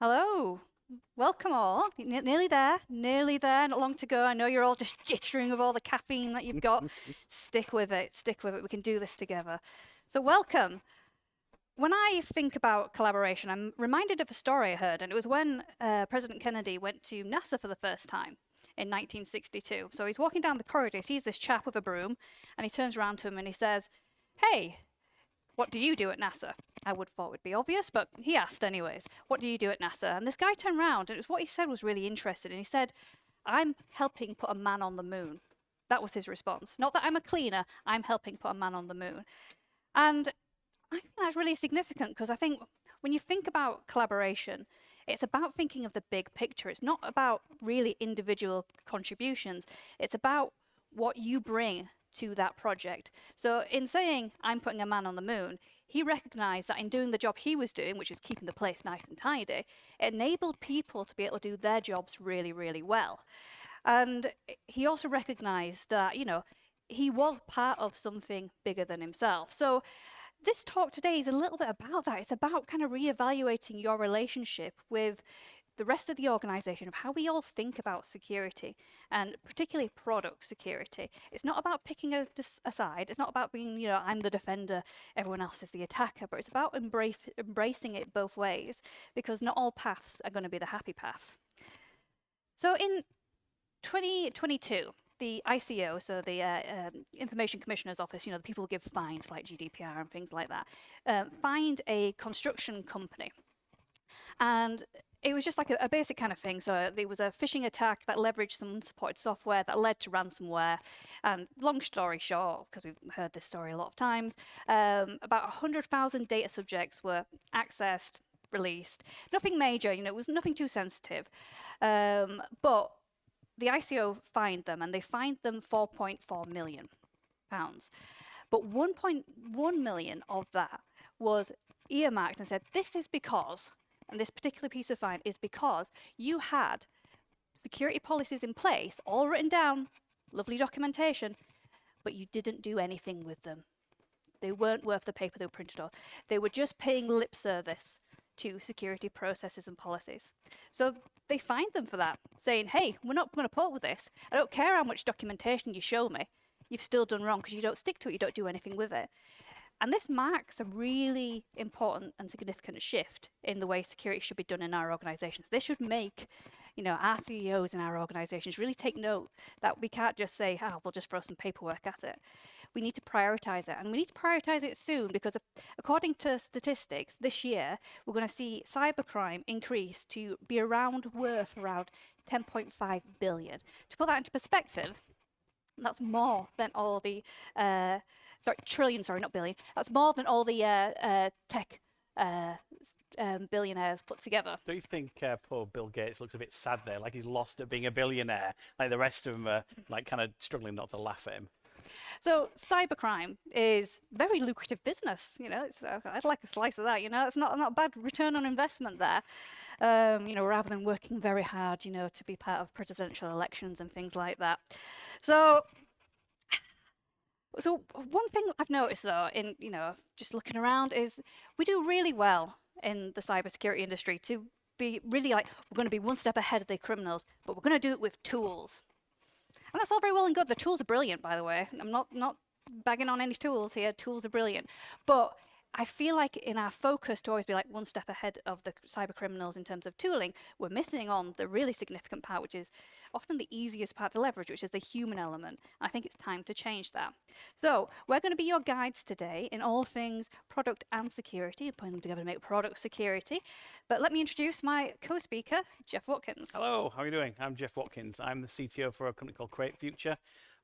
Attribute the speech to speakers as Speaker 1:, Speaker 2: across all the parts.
Speaker 1: Hello, welcome all. Nearly there, not long to go. I know you're all just jittering with all the caffeine that you've got. Stick with it, we can do this together. So, welcome. When I think about collaboration, I'm reminded of a story I heard, and it was when President Kennedy went to NASA for the first time in 1962. So, he's walking down the corridor, he sees this chap with a broom, and he turns around to him and he says, "Hey, what do you do at NASA?" I would thought would be obvious, but he asked anyways, "What do you do at NASA?" And this guy turned around, and it was what he said was really interesting. And he said, "I'm helping put a man on the moon." That was his response. Not that I'm a cleaner, I'm helping put a man on the moon. And I think that's really significant because I think when you think about collaboration, it's about thinking of the big picture. It's not about really individual contributions. It's about what you bring to that project. So in saying, "I'm putting a man on the moon," he recognized that in doing the job he was doing, which was keeping the place nice and tidy, it enabled people to be able to do their jobs really, really well. And he also recognized that, he was part of something bigger than himself. So this talk today is a little bit about that. It's about kind of reevaluating your relationship with the rest of the organization, of how we all think about security, and particularly product security. It's not about picking a side. It's not about being, I'm the defender, everyone else is the attacker, but it's about embracing it both ways, because not all paths are going to be the happy path. So in 2022, the ICO, so the Information Commissioner's Office, the people who give fines for like GDPR and things like that, fined a construction company. And it was just like a basic kind of thing. So there was a phishing attack that leveraged some unsupported software that led to ransomware. And long story short, because we've heard this story a lot of times, about 100,000 data subjects were accessed, released. Nothing major, it was nothing too sensitive. But the ICO fined them, and they fined them £4.4 million. But 1.1 million of that was earmarked and said, this is because, and this particular piece of fine is because you had security policies in place, all written down, lovely documentation, but you didn't do anything with them. They weren't worth the paper they were printed on. They were just paying lip service to security processes and policies. So they fined them for that, saying, hey, we're not going to put up with this. I don't care how much documentation you show me. You've still done wrong because you don't stick to it. You don't do anything with it. And this marks a really important and significant shift in the way security should be done in our organizations. This should make, our CEOs in our organizations really take note that we can't just say, we'll just throw some paperwork at it. We need to prioritize it, and we need to prioritize it soon, because according to statistics, this year, we're going to see cybercrime increase to be worth around 10.5 billion. To put that into perspective, that's more than all the not billion. That's more than all the tech billionaires put together.
Speaker 2: Do you think poor Bill Gates looks a bit sad there, like he's lost at being a billionaire, like the rest of them are like kind of struggling not to laugh at him?
Speaker 1: So cybercrime is very lucrative business. I'd like a slice of that. It's not a bad return on investment there. Rather than working very hard, to be part of presidential elections and things like that. So one thing I've noticed though, in just looking around, is we do really well in the cybersecurity industry to be really like, we're going to be one step ahead of the criminals, but we're going to do it with tools. And that's all very well and good. The tools are brilliant, by the way. I'm not bagging on any tools here. Tools are brilliant. But I feel like in our focus to always be like one step ahead of the cyber criminals in terms of tooling, we're missing on the really significant part, which is often the easiest part to leverage, which is the human element. I think it's time to change that. So we're going to be your guides today in all things product and security, putting them together to make product security. But let me introduce my co-speaker, Jeff Watkins.
Speaker 2: Hello, how are you doing? I'm Jeff Watkins. I'm the CTO for a company called Create Future.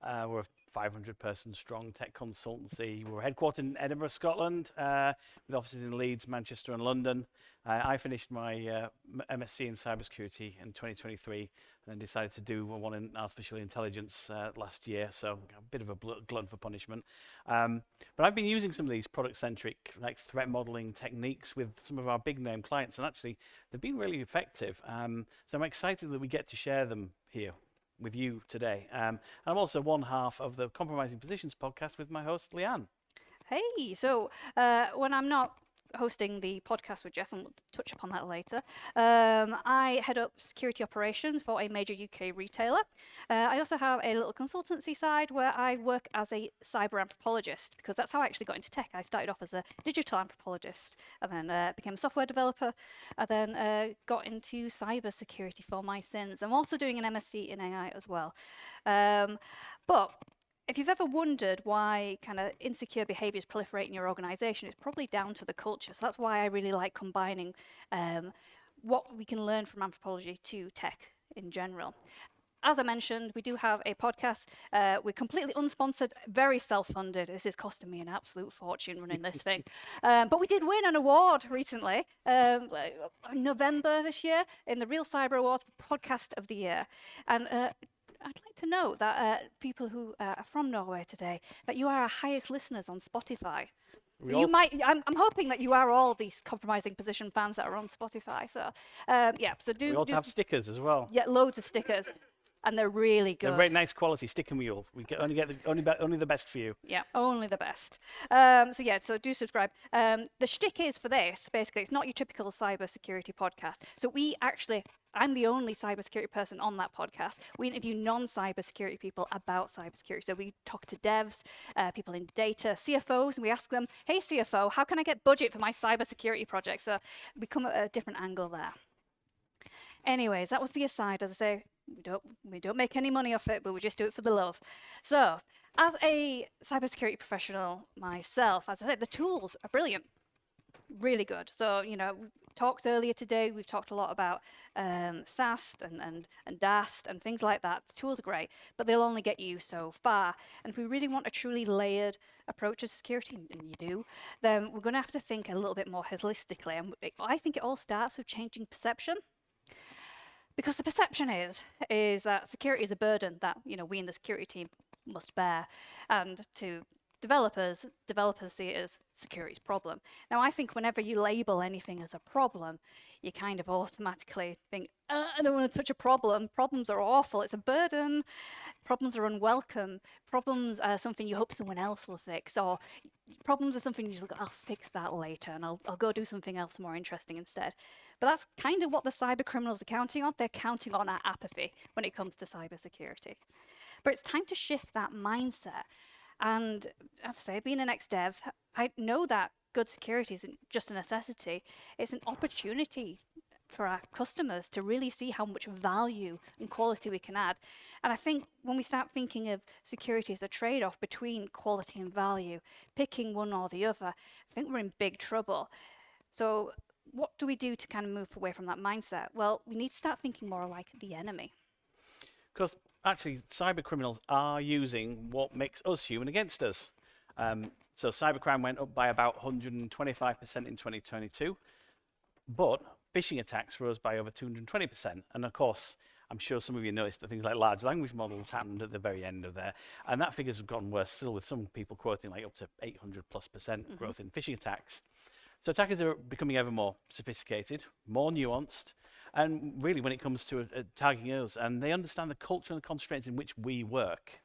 Speaker 2: We're a 500-person strong tech consultancy. We're headquartered in Edinburgh, Scotland, with offices in Leeds, Manchester, and London. I finished my MSc in cybersecurity in 2023, and then decided to do one in artificial intelligence last year. So a bit of a glutton for punishment. But I've been using some of these product-centric, like threat modeling techniques with some of our big-name clients, and actually they've been really effective. So I'm excited that we get to share them here with you today. And I'm also one half of the Compromising Positions podcast with my host, Leanne.
Speaker 1: Hey, so when I'm not hosting the podcast with Jeff, and we'll touch upon that later. I head up security operations for a major UK retailer. I also have a little consultancy side where I work as a cyber anthropologist, because that's how I actually got into tech. I started off as a digital anthropologist, and then became a software developer, and then got into cyber security for my sins. I'm also doing an MSc in AI as well. But if you've ever wondered why kind of insecure behaviours proliferate in your organisation, it's probably down to the culture. So that's why I really like combining what we can learn from anthropology to tech in general. As I mentioned, we do have a podcast. We're completely unsponsored, very self-funded. This is costing me an absolute fortune running this thing. But we did win an award recently, in November this year, in the Real Cyber Awards for Podcast of the Year. And I'd like to note that people who are from Norway today, that you are our highest listeners on Spotify. So you might, I'm hoping that you are all these compromising position fans that are on Spotify. So yeah, so
Speaker 2: we also have stickers as well.
Speaker 1: Yeah, loads of stickers. And they're really good.
Speaker 2: They're very nice quality sticker mule. We only the best for you.
Speaker 1: Yeah, only the best. So do subscribe. The shtick is for this, basically, it's not your typical cybersecurity podcast. So I'm the only cybersecurity person on that podcast. We interview non-cybersecurity people about cybersecurity. So we talk to devs, people in data, CFOs, and we ask them, hey CFO, how can I get budget for my cybersecurity project? So we come at a different angle there. Anyways, that was the aside. As I say, we don't make any money off it, but we just do it for the love. So, as a cybersecurity professional myself, as I said, the tools are brilliant, really good. So, talks earlier today, we've talked a lot about SAST and DAST and things like that. The tools are great, but they'll only get you so far. And if we really want a truly layered approach to security, and you do, then we're going to have to think a little bit more holistically. And I think it all starts with changing perception. Because the perception is that security is a burden that we in the security team must bear, and to developers see it as security's problem. Now, I think whenever you label anything as a problem, you kind of automatically think, I don't want to touch a problem. Problems are awful. It's a burden. Problems are unwelcome. Problems are something you hope someone else will fix, or problems are something you just I'll fix that later, and I'll go do something else more interesting instead. But that's kind of what the cyber criminals are counting on. They're counting on our apathy when it comes to cybersecurity. But it's time to shift that mindset. And as I say, being an ex-dev, I know that good security isn't just a necessity. It's an opportunity for our customers to really see how much value and quality we can add. And I think when we start thinking of security as a trade-off between quality and value, picking one or the other, I think we're in big trouble. So what do we do to kind of move away from that mindset? Well, we need to start thinking more like the enemy.
Speaker 2: Because actually, cyber criminals are using what makes us human against us. So cybercrime went up by about 125% in 2022, but phishing attacks rose by over 220%. And of course, I'm sure some of you noticed that things like large language models happened at the very end of there. And that figure's gotten worse still, with some people quoting like up to 800+% growth in phishing attacks. So attackers are becoming ever more sophisticated, more nuanced, and really when it comes to targeting us, and they understand the culture and the constraints in which we work.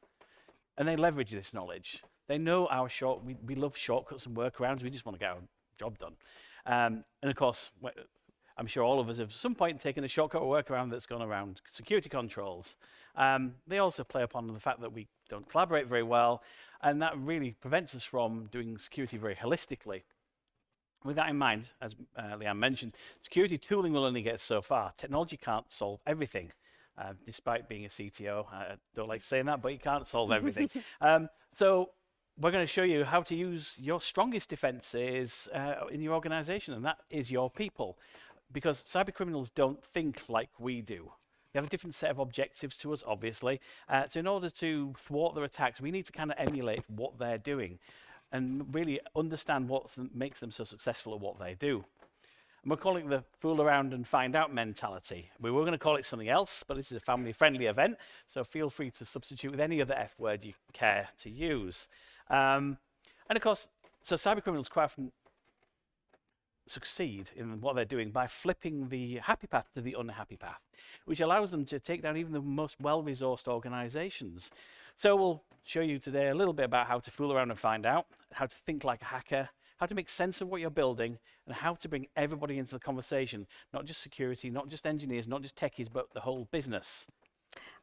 Speaker 2: And they leverage this knowledge. They know we love shortcuts and workarounds. We just want to get our job done. And of course, I'm sure all of us have at some point taken a shortcut or workaround that's gone around security controls. They also play upon the fact that we don't collaborate very well, and that really prevents us from doing security very holistically. With that in mind, as Leanne mentioned, security tooling will only get so far. Technology can't solve everything. Despite being a CTO, I don't like saying that, but you can't solve everything. So we're going to show you how to use your strongest defenses in your organization, and that is your people. Because cyber criminals don't think like we do. They have a different set of objectives to us, obviously. So in order to thwart their attacks, we need to kind of emulate what they're doing and really understand what makes them so successful at what they do. And we're calling it the fool around and find out mentality. We were going to call it something else, but this is a family-friendly event, so feel free to substitute with any other F word you care to use. And of course, so cyber criminals quite often succeed in what they're doing by flipping the happy path to the unhappy path, which allows them to take down even the most well-resourced organizations. So we'll show you today a little bit about how to fool around and find out, how to think like a hacker, how to make sense of what you're building, and how to bring everybody into the conversation, not just security, not just engineers, not just techies, but the whole business.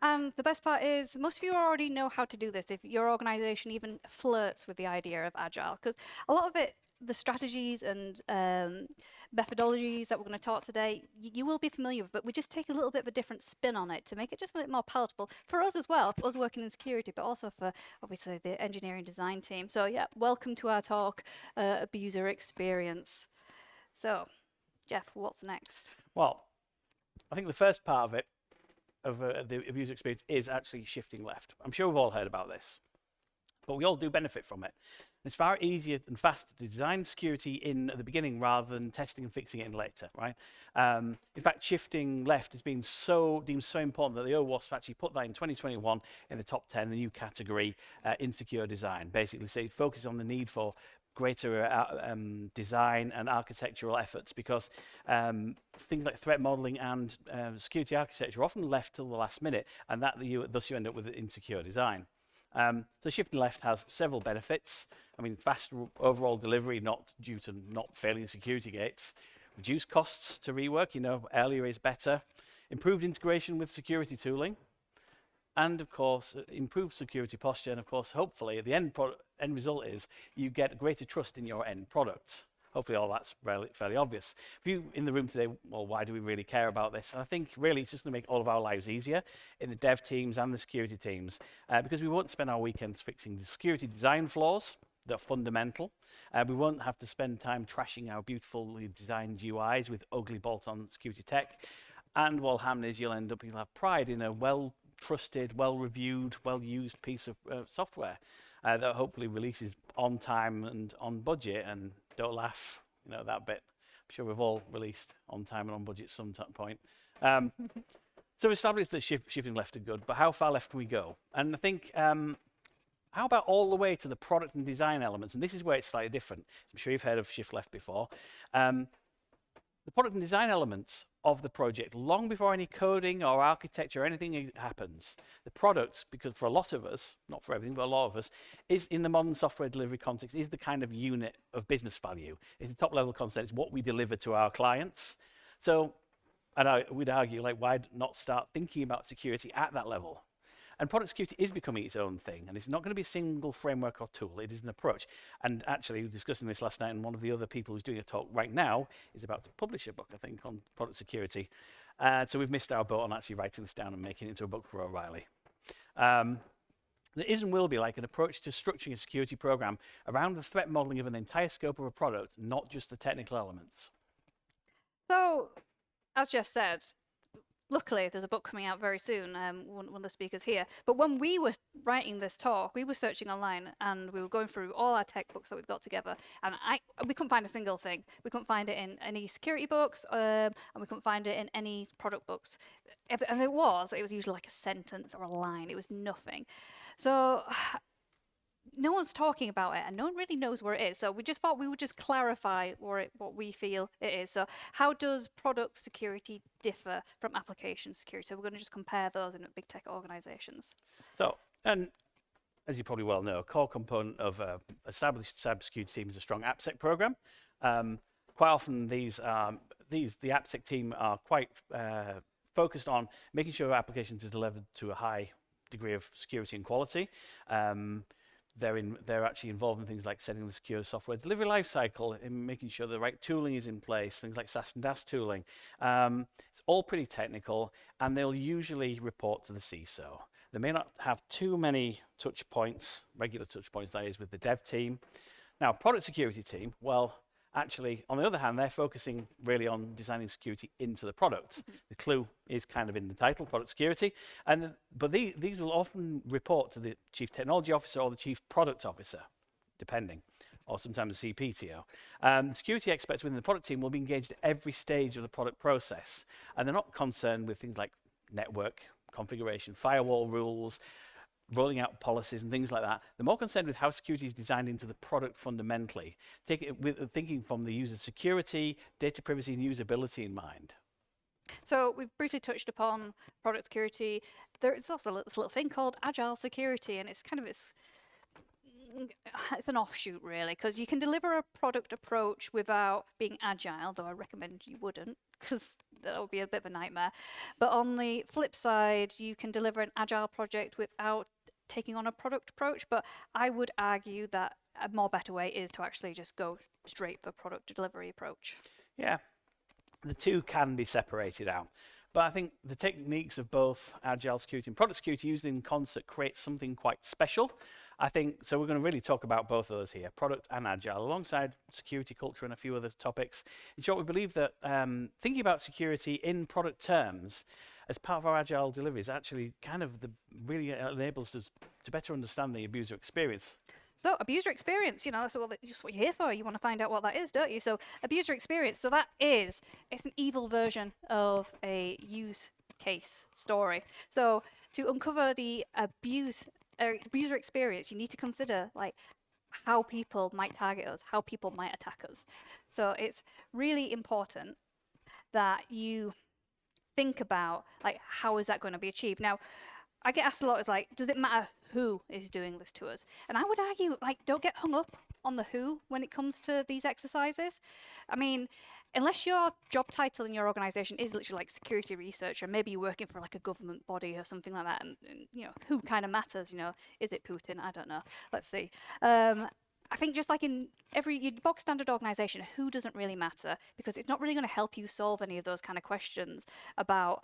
Speaker 1: And the best part is most of you already know how to do this if your organization even flirts with the idea of agile, because a lot of it, the strategies and methodologies that we're going to talk today, you will be familiar with, but we just take a little bit of a different spin on it to make it just a bit more palatable for us as well, us working in security, but also for obviously the engineering design team. So yeah, welcome to our talk, Abuser Experience. So Jeff, what's next?
Speaker 2: Well, I think the first part of it, of the abuser experience, is actually shifting left. I'm sure we've all heard about this, but we all do benefit from it. It's far easier and faster to design security in at the beginning rather than testing and fixing it in later, right? In fact, shifting left has been deemed so important that the OWASP actually put that in 2021 in the top 10, the new category in secure design. Basically, say it focuses on the need for greater design and architectural efforts, because things like threat modeling and security architecture are often left till the last minute, and thus you end up with insecure design. So shifting left has several benefits. I mean, faster overall delivery, not due to not failing security gates. Reduced costs to rework, earlier is better. Improved integration with security tooling. And of course, improved security posture. And of course, hopefully, the end result is you get greater trust in your end product. Hopefully all that's fairly obvious. For you in the room today, well, why do we really care about this? And I think really it's just going to make all of our lives easier in the dev teams and the security teams, because we won't spend our weekends fixing the security design flaws that are fundamental. We won't have to spend time trashing our beautifully designed UIs with ugly bolt-on security tech. And what will happen is you'll have pride in a well-trusted, well-reviewed, well-used piece of software that hopefully releases on time and on budget. And don't laugh, that bit. I'm sure we've all released on time and on budget at some point. So we established that shifting left are good, but how far left can we go? And I think, how about all the way to the product and design elements? And this is where it's slightly different. I'm sure you've heard of shift left before. The product and design elements of the project, long before any coding or architecture or anything happens, the product, because for a lot of us, not for everything, but a lot of us, is in the modern software delivery context, is the kind of unit of business value. It's the top level concept, it's what we deliver to our clients. So, and we'd argue, why not start thinking about security at that level? And product security is becoming its own thing, and it's not going to be a single framework or tool, it is an approach. And actually, we were discussing this last night, and one of the other people who's doing a talk right now is about to publish a book, I think, on product security. So we've missed our boat on actually writing this down and making it into a book for O'Reilly. There is and will be an approach to structuring a security program around the threat modeling of an entire scope of a product, not just the technical elements.
Speaker 1: So, as Jeff said, luckily, there's a book coming out very soon, one of the speakers here. But when we were writing this talk, we were searching online and we were going through all our tech books that we've got together. And we couldn't find a single thing. We couldn't find it in any security books, and we couldn't find it in any product books. And it was usually like a sentence or a line. It was nothing. So no one's talking about it and no one really knows where it is. So we just thought we would just clarify what we feel it is. So how does product security differ from application security? So we're going to just compare those in big tech organizations.
Speaker 2: So, and as you probably well know, a core component of an established cybersecurity team is a strong AppSec program. Quite often the AppSec team are quite focused on making sure applications are delivered to a high degree of security and quality. They're actually involved in things like setting the secure software delivery lifecycle, in making sure the right tooling is in place, things like SAS and DAS tooling. It's all pretty technical, and they'll usually report to the CISO. They may not have too many touch points, regular touch points, that is, with the dev team. Now, product security team, well, actually, on the other hand, they're focusing really on designing security into the product. The clue is kind of in the title, product security. But these will often report to the chief technology officer or the chief product officer, depending, or sometimes the CPTO. The security experts within the product team will be engaged at every stage of the product process. And they're not concerned with things like network configuration, firewall rules, rolling out policies and things like that. They're more concerned with how security is designed into the product fundamentally, thinking from the user security, data privacy, and usability in mind.
Speaker 1: So we've briefly touched upon product security. There is also this little thing called agile security, and it's kind of it's an offshoot really, because you can deliver a product approach without being agile, though I recommend you wouldn't, because that would be a bit of a nightmare. But on the flip side, you can deliver an agile project without taking on a product approach. But I would argue that a more better way is to actually just go straight for product delivery approach.
Speaker 2: Yeah, the two can be separated out. But I think the techniques of both agile security and product security used in concert create something quite special. I think, so we're going to really talk about both of those here, product and agile, alongside security culture and a few other topics. In short, we believe that thinking about security in product terms as part of our agile delivery is actually kind of really enables us to better understand the abuser experience.
Speaker 1: So abuser experience, that's what you're here for. You want to find out what that is, don't you? So abuser experience. So it's an evil version of a use case story. So to uncover the abuser experience, you need to consider how people might target us, how people might attack us. So it's really important that you think about how is that going to be achieved. Now, I get asked a lot, does it matter who is doing this to us? And I would argue, don't get hung up on the who when it comes to these exercises. I mean, unless your job title in your organization is literally security researcher, maybe you're working for a government body or something like that, and who kind of matters, is it Putin? I don't know. Let's see. I think just in your bog standard organization, who doesn't really matter, because it's not really going to help you solve any of those kind of questions about,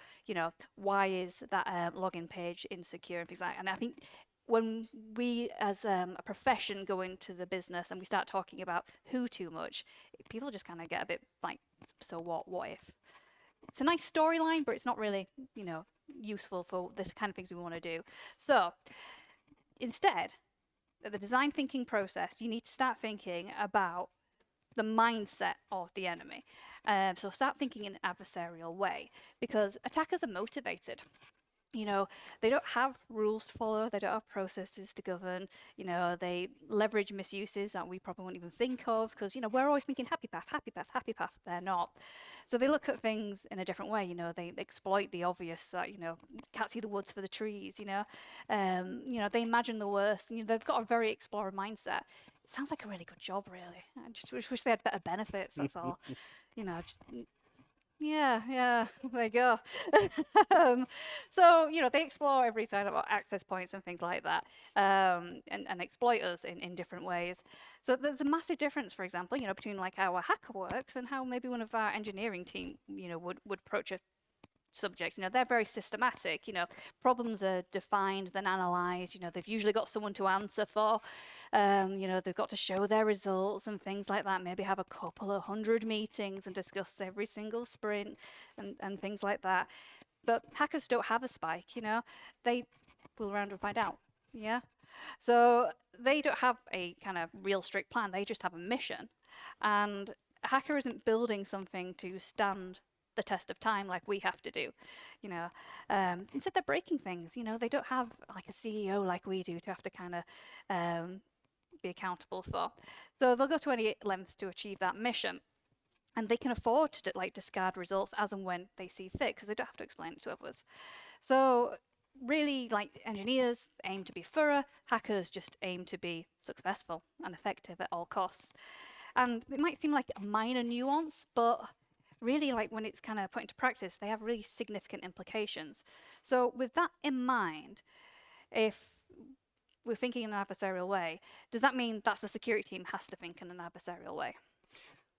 Speaker 1: why is that login page insecure and things like that. And I think when we as a profession go into the business and we start talking about who too much, people just kind of get a bit so what if? It's a nice storyline, but it's not really, useful for the kind of things we want to do. So instead, the design thinking process, you need to start thinking about the mindset of the enemy. So start thinking in an adversarial way, because attackers are motivated. They don't have rules to follow, they don't have processes to govern, they leverage misuses that we probably won't even think of, because, we're always thinking happy path, happy path, happy path, they're not. So they look at things in a different way, they exploit the obvious, that, can't see the woods for the trees, they imagine the worst, they've got a very explorer mindset. It sounds like a really good job, really. I just wish they had better benefits, that's all. Yeah, there you go. So, they explore every side about access points and things like that, and exploit us in different ways. So there's a massive difference, for example, between how a hacker works and how maybe one of our engineering team, would approach a subject. They're very systematic. Problems are defined, then analysed. They've usually got someone to answer for. They've got to show their results and things like that. Maybe have a couple of 100 meetings and discuss every single sprint and things like that. But hackers don't have a spike. They fool around and find out. Yeah. So they don't have a kind of real strict plan. They just have a mission. And a hacker isn't building something to stand the test of time like we have to do. Instead they're breaking things. They don't have a CEO like we do to have to kind of be accountable for. So they'll go to any lengths to achieve that mission, and they can afford to discard results as and when they see fit, because they don't have to explain it to others. So really, engineers aim to be thorough, hackers just aim to be successful and effective at all costs. And it might seem like a minor nuance, but really, when it's kind of put into practice, they have really significant implications. So with that in mind, if we're thinking in an adversarial way, does that mean that's the security team has to think in an adversarial way?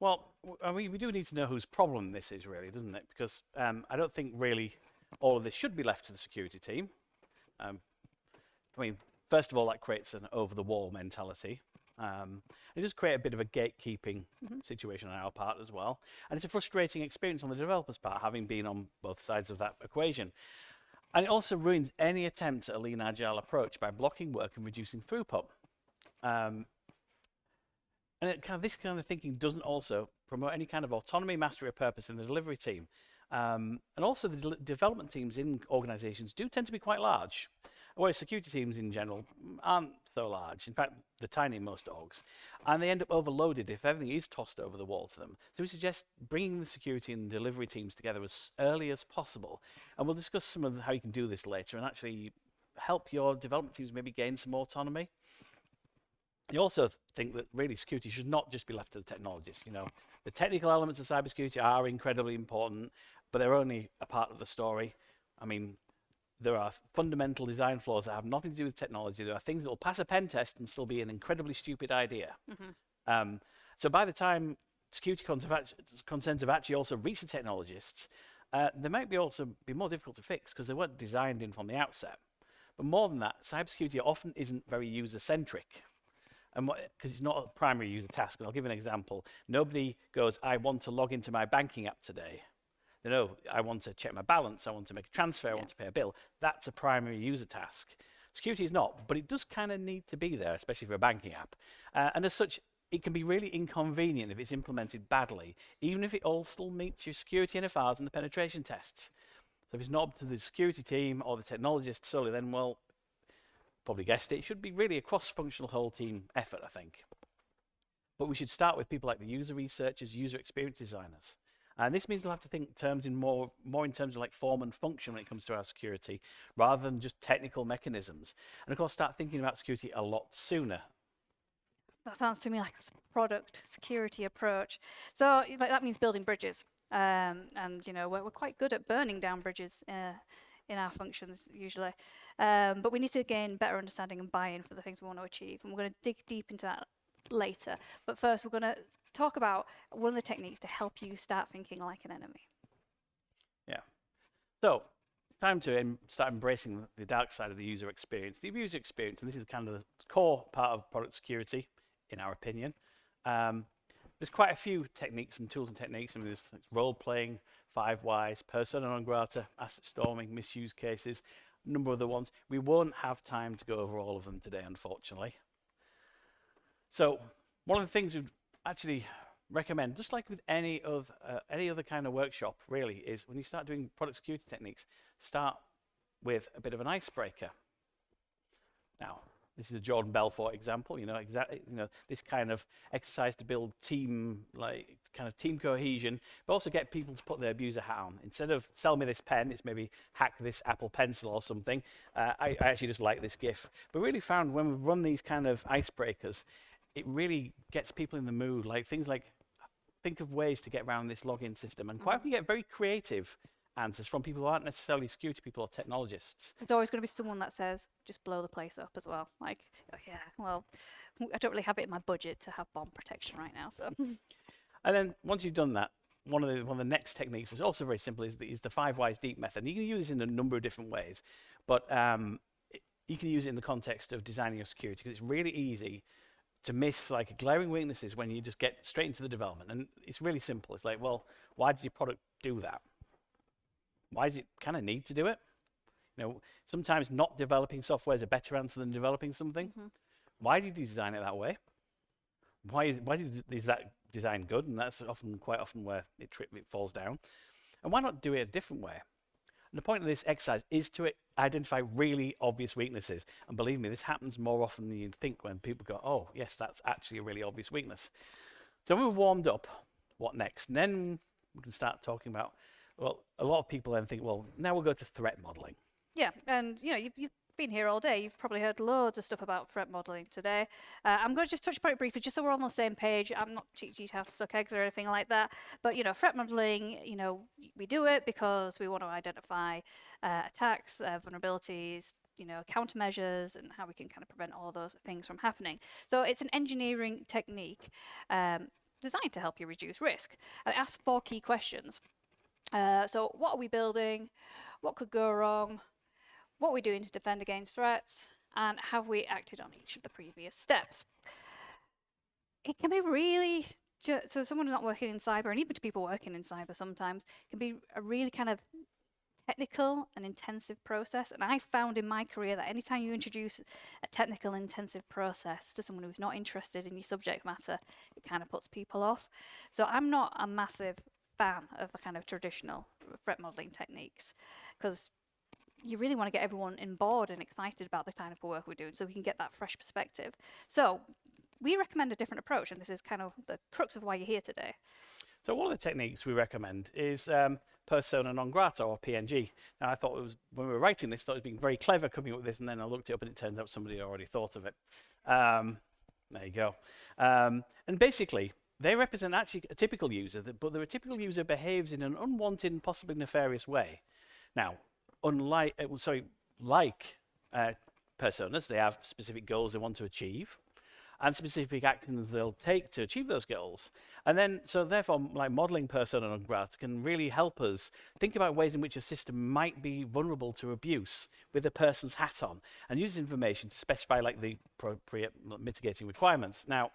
Speaker 2: Well, we do need to know whose problem this is, really, doesn't it? Because I don't think really all of this should be left to the security team. First of all, that creates an over-the-wall mentality. It does create a bit of a gatekeeping situation on our part as well. And it's a frustrating experience on the developer's part, having been on both sides of that equation. And it also ruins any attempt at a lean agile approach by blocking work and reducing throughput. And this kind of thinking doesn't also promote any kind of autonomy, mastery, or purpose in the delivery team. And also the development teams in organizations do tend to be quite large, whereas security teams in general aren't so large. In fact, they're tiny in most orgs. And they end up overloaded if everything is tossed over the wall to them. So we suggest bringing the security and delivery teams together as early as possible. And we'll discuss some of how you can do this later and actually help your development teams maybe gain some autonomy. You also think that really security should not just be left to the technologists. The technical elements of cybersecurity are incredibly important, but they're only a part of the story. I mean, there are fundamental design flaws that have nothing to do with technology. There are things that will pass a pen test and still be an incredibly stupid idea. So by the time security concerns have actually also reached the technologists, they might also be more difficult to fix because they weren't designed in from the outset. But more than that, cybersecurity often isn't very user-centric. And because it's not a primary user task. And I'll give you an example. Nobody goes, I want to log into my banking app today. They know, I want to check my balance, I want to make a transfer, I want to pay a bill. That's a primary user task. Security is not, but it does kind of need to be there, especially for a banking app. And as such, it can be really inconvenient if it's implemented badly, even if it all still meets your security NFRs and the penetration tests. So if it's not up to the security team or the technologist solely, then, well, probably guessed it should be really a cross-functional whole team effort, I think. But we should start with people like the user researchers, user experience designers. And this means we'll have to think more in terms of like form and function when it comes to our security, rather than just technical mechanisms. And of course, start thinking about security a lot sooner.
Speaker 1: That sounds to me like a product security approach. So that means building bridges. And we're quite good at burning down bridges in our functions usually. But we need to gain better understanding and buy-in for the things we want to achieve. And we're going to dig deep into that later. But first, we're going to talk about one of the techniques to help you start thinking like an enemy.
Speaker 2: Yeah. So it's time to start embracing the dark side of the user experience. The user experience, and this is kind of the core part of product security, in our opinion. There's quite a few techniques and tools and techniques. I mean, there's role-playing, 5 whys, persona non grata, asset storming, misuse cases, a number of other ones. We won't have time to go over all of them today, unfortunately. So one of the things we'd actually recommend, just like with any other kind of workshop, really, is when you start doing product security techniques, start with a bit of an icebreaker. Now, this is a Jordan Belfort example, this kind of exercise to build team cohesion, but also get people to put their abuser hat on. Instead of sell me this pen, it's maybe hack this Apple Pencil or something. I actually just like this GIF. But really found when we run these kind of icebreakers, it really gets people in the mood. Like things like, think of ways to get around this login system. And quite often you get very creative answers from people who aren't necessarily security people or technologists.
Speaker 1: There's always going to be someone that says, just blow the place up as well. Like, yeah, well, I don't really have it in my budget to have bomb protection right now. So,
Speaker 2: and then once you've done that, one of the next techniques is also very simple, is the 5 whys deep method. And you can use this in a number of different ways, but you can use it in the context of designing your security, because it's really easy to miss like glaring weaknesses when you just get straight into the development. And it's really simple. It's like, well, why does your product do that? Why does it kind of need to do it? Sometimes not developing software is a better answer than developing something. Why did you design it that way? Why is that design good? And that's quite often where it falls down. And why not do it a different way? And the point of this exercise is to identify really obvious weaknesses. And believe me, this happens more often than you'd think when people go, oh, yes, that's actually a really obvious weakness. So when we've warmed up, what next? And then we can start talking about, well, a lot of people then think, well, now we'll go to threat modeling.
Speaker 1: Yeah, and you've been here all day. You've probably heard loads of stuff about threat modeling today. I'm going to just touch upon it briefly, just so we're on the same page. I'm not teaching you how to suck eggs or anything like that. But threat modeling, we do it because we want to identify attacks, vulnerabilities, countermeasures, and how we can kind of prevent all those things from happening. So it's an engineering technique designed to help you reduce risk. And it asks 4 key questions. So what are we building? What could go wrong? What are we doing to defend against threats? And have we acted on each of the previous steps? It can be really, so someone who's not working in cyber, and even to people working in cyber sometimes, can be a really kind of technical and intensive process. And I found in my career that anytime you introduce a technical intensive process to someone who's not interested in your subject matter, it kind of puts people off. So I'm not a massive fan of the kind of traditional threat modeling techniques, because you really want to get everyone on board and excited about the kind of work we're doing so we can get that fresh perspective. So we recommend a different approach, and this is kind of the crux of why you're here today.
Speaker 2: So one of the techniques we recommend is persona non grata, or PNG. Now, I thought when we were writing this, I thought it was being very clever coming up with this, and then I looked it up and it turns out somebody already thought of it. There you go. And basically, they represent actually a typical user, but a typical user behaves in an unwanted and possibly nefarious way. Now, like personas, they have specific goals they want to achieve and specific actions they'll take to achieve those goals. And then, so therefore, like modeling persona non grata can really help us think about ways in which a system might be vulnerable to abuse with a person's hat on, and use information to specify like the appropriate mitigating requirements. Now,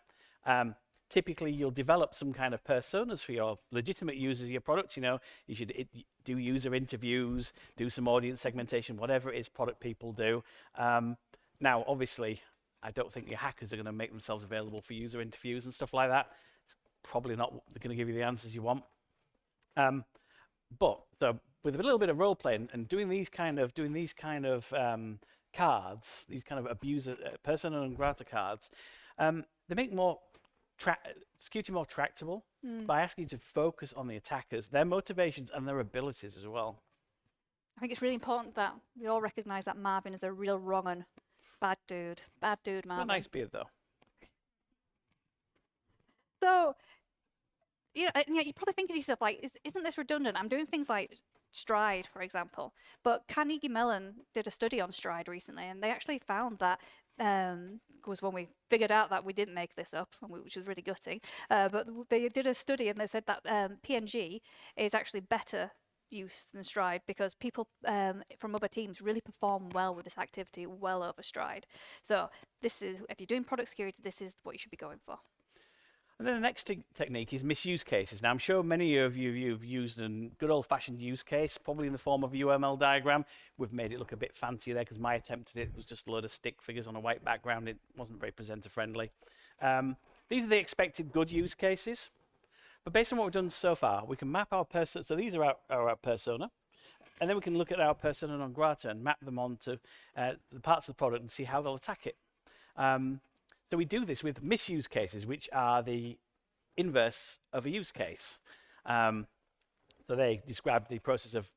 Speaker 2: typically you'll develop some kind of personas for your legitimate users of your product. You know, you should do user interviews, do some audience segmentation, whatever it is product people do. Now, obviously, I don't think your hackers are going to make themselves available for user interviews and stuff like that. It's probably not going to give you the answers you want. But so with a little bit of role playing and doing these kind of cards, these kind of abuser persona non grata cards, they make security more tractable by asking you to focus on the attackers, their motivations and their abilities as well.
Speaker 1: I think it's really important that we all recognise that Marvin is a real wrong un. Bad dude, Marvin.
Speaker 2: Got a nice beard though.
Speaker 1: So, you probably think to yourself, like, isn't this redundant? I'm doing things like Stride, for example. But Carnegie Mellon did a study on Stride recently, and they actually found that was when we figured out that we didn't make this up, which was really gutting. But they did a study, and they said that PNG is actually better use than Stride because people from other teams really perform well with this activity, well over Stride. So this is, if you're doing product security, this is what you should be going for.
Speaker 2: And then the next technique is misuse cases. Now, I'm sure many of you've used a good old-fashioned use case, probably in the form of a UML diagram. We've made it look a bit fancier there because my attempt at it was just a load of stick figures on a white background. It wasn't very presenter-friendly. These are the expected good use cases. But based on what we've done so far, we can map our persona. So these are our persona. And then we can look at our persona non grata and map them onto the parts of the product and see how they'll attack it. So we do this with misuse cases, which are the inverse of a use case. So they describe the process of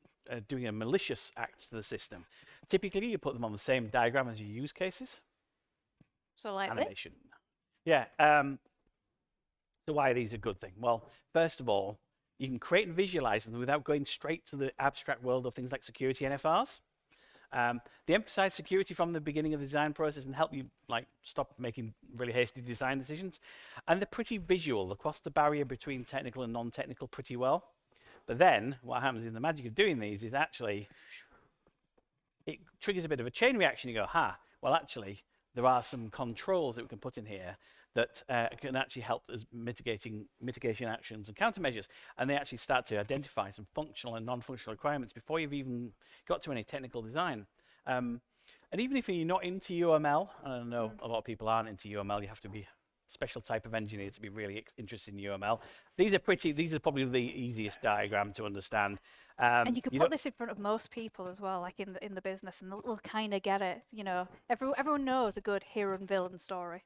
Speaker 2: doing a malicious act to the system. Typically, you put them on the same diagram as your use cases.
Speaker 1: So like
Speaker 2: animation. Yeah. So why are these a good thing? Well, first of all, you can create and visualize them without going straight to the abstract world of things like security NFRs. They emphasize security from the beginning of the design process and help you stop making really hasty design decisions. And they're pretty visual. They cross the barrier between technical and non-technical pretty well. But then what happens in the magic of doing these is actually it triggers a bit of a chain reaction. You go, well, actually, there are some controls that we can put in here that can actually help us mitigation actions and countermeasures. And they actually start to identify some functional and non-functional requirements before you've even got to any technical design. And even if you're not into UML, and I know a lot of people aren't into UML, you have to be a special type of engineer to be really interested in UML. These are probably the easiest diagram to understand.
Speaker 1: And you could put this in front of most people as well, like in the business, and they'll kind of get it. You know, everyone knows a good hero and villain story.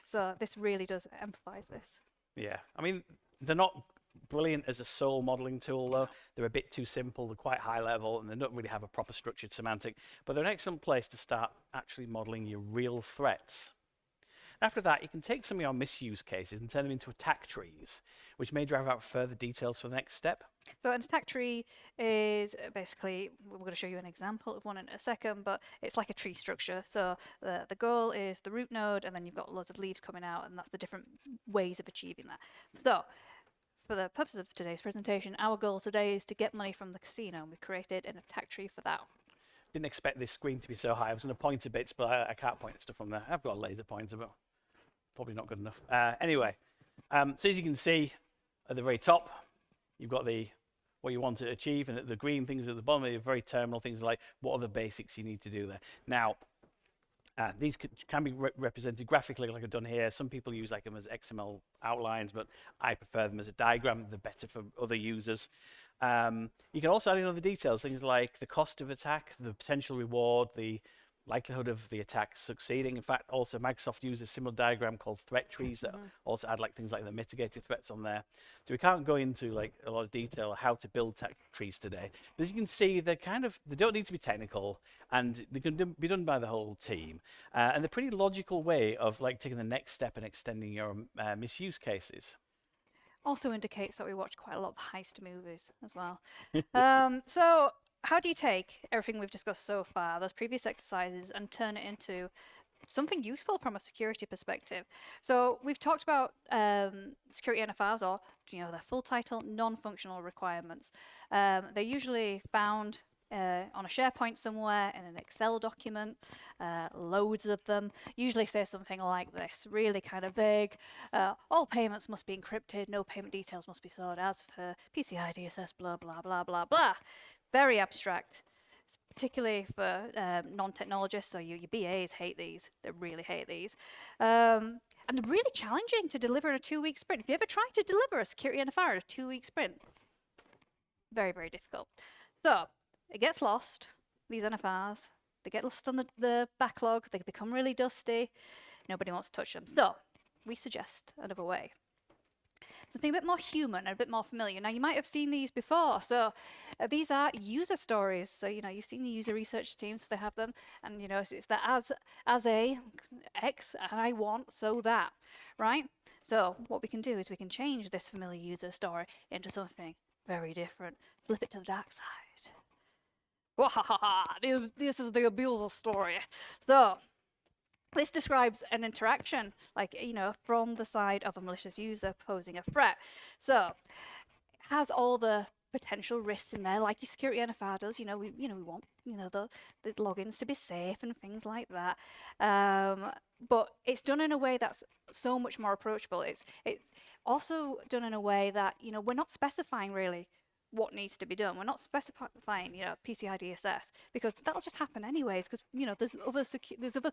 Speaker 1: So this really does emphasize this. Yeah,
Speaker 2: I mean, they're not brilliant as a sole modeling tool, though. They're a bit too simple, they're quite high level, and they don't really have a proper structured semantic. But they're an excellent place to start actually modeling your real threats. After that, you can take some of your misuse cases and turn them into attack trees, which may drive out further details for the next step.
Speaker 1: So an attack tree is basically, we're going to show you an example of one in a second, but it's like a tree structure. So the goal is the root node, and then you've got loads of leaves coming out, and that's the different ways of achieving that. So for the purpose of today's presentation, our goal today is to get money from the casino, and we created an attack tree for that.
Speaker 2: Didn't expect this screen to be so high. I was going to point to bits, but I can't point at stuff from there. I've got a laser pointer, but probably not good enough. Anyway, so as you can see at the very top, you've got what you want to achieve, and the green things at the bottom are very terminal things like what are the basics you need to do there. Now, these can be represented graphically like I've done here. Some people use them as XML outlines, but I prefer them as a diagram. They're better for other users. You can also add in other details, things like the cost of attack, the potential reward, the likelihood of the attack succeeding. In fact, also Microsoft uses a similar diagram called threat trees that also add like things like the mitigated threats on there. So we can't go into like a lot of detail on how to build tech trees today. But as you can see, they don't need to be technical, and they can be done by the whole team. And they're a pretty logical way of like taking the next step and extending your misuse cases.
Speaker 1: Also indicates that we watch quite a lot of heist movies as well. So how do you take everything we've discussed so far, those previous exercises, and turn it into something useful from a security perspective? So we've talked about security NFRs, or their full title, non-functional requirements. They're usually found on a SharePoint somewhere, in an Excel document, loads of them, usually say something like this, really kind of vague. All payments must be encrypted, no payment details must be stored as per PCI DSS, blah, blah, blah, blah, blah. Very abstract, particularly for non-technologists, so your BAs hate these, they really hate these. And they're really challenging to deliver in a 2-week sprint. If you ever tried to deliver a security NFR in a 2-week sprint, very, very difficult. So it gets lost, these NFRs, they get lost on the backlog, they become really dusty, nobody wants to touch them. So we suggest another way. Something a bit more human and a bit more familiar. Now, you might have seen these before. So these are user stories. So, you've seen the user research teams, so they have them. And, it's that as a X, and I want, so that, right? So what we can do is we can change this familiar user story into something very different. Flip it to the dark side. This is the abuser story. So this describes an interaction, like, from the side of a malicious user posing a threat. So it has all the potential risks in there, like your security NFR does. We want, the logins to be safe and things like that. But it's done in a way that's so much more approachable. It's also done in a way that, we're not specifying really what needs to be done. We're not specifying, PCI DSS, because that'll just happen anyways, because, there's other